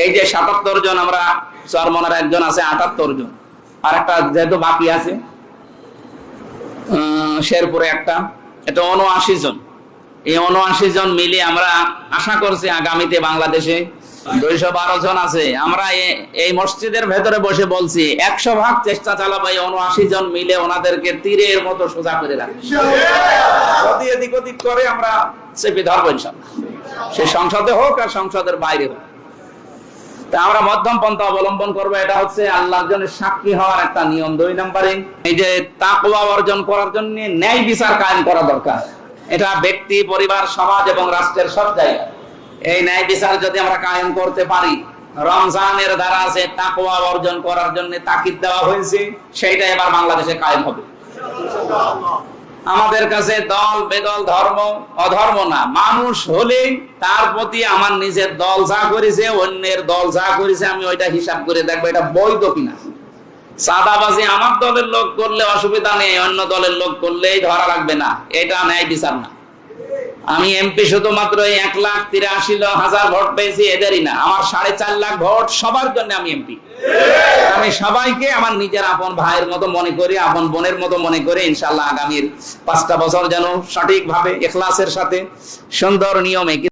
এই যে ৭৭ জন, আমরা চরমনার একজন আছে ৭৮ জন, আর একটা যেহেতু বাকি আছে শেরপুরে একটা, এটা ৭৯ জন। এই ৭৯ জন মিলে আমরা আশা করছি আগামীতে বাংলাদেশে ২১২ জন আছে। আমরা এই মসজিদের ভেতরে বসে বলছি ১০০% চেষ্টা চালাবো এই ৭৯ জন মিলে ওনাদেরকে তীরের মতো সোজা করে রাখি। যদি এদিক ওদিক করে আমরা চেপে ধরবো ইনশাআল্লাহ, সে সংসদে হোক আর সংসদের বাইরে হোক। তা আমরা মধ্যম পন্থা অবলম্বন করবো। এটা হচ্ছে আল্লাহর জন্য সাক্ষী হওয়ার একটা নিয়ম। ২ নম্বরে এই যে তাকওয়া অর্জন করার জন্য ন্যায় বিচার কায়েম করা দরকার। এটা ব্যক্তি, পরিবার, সমাজ এবং রাষ্ট্রের সব জায়গায় এই ন্যায় বিচার যদি আমরা কায়েম করতে পারি, রমজানের দ্বারা যে তাকওয়া অর্জন করার জন্য তাকিদ দেওয়া হয়েছে সেইটা এবার বাংলাদেশে কায়েম হবে। আমাদের কাছে দল বেদল, ধর্ম অধর্ম না, মানুষ হলে তার প্রতি আমার নিজের দল যা করেছে, অন্যের দল যা করেছে, আমি ওইটা হিসাব করে দেখবো এটা বৈধ কিনা। সাদাবাজি আমার দলের লোক করলে অসুবিধা নেই, অন্য দলের লোক করলেই ধরা লাগবে না, এটা ন্যায় বিচার না। আমি এমপি শুধুমাত্র ১,৮৩,০০০ ভোট পেয়েছি এদেরই না, আমার ৪.৫ লাখ ভোট সবার জন্য আমি এমপি। আমি সবাইকে আমার নিজের আপন ভাইয়ের মতো মনে করি, আপন বোনের মতো মনে করি। ইনশাআল্লাহ আগামীর ৫টা বছর যেন সঠিকভাবে ইখলাসের সাথে সুন্দর নিয়মে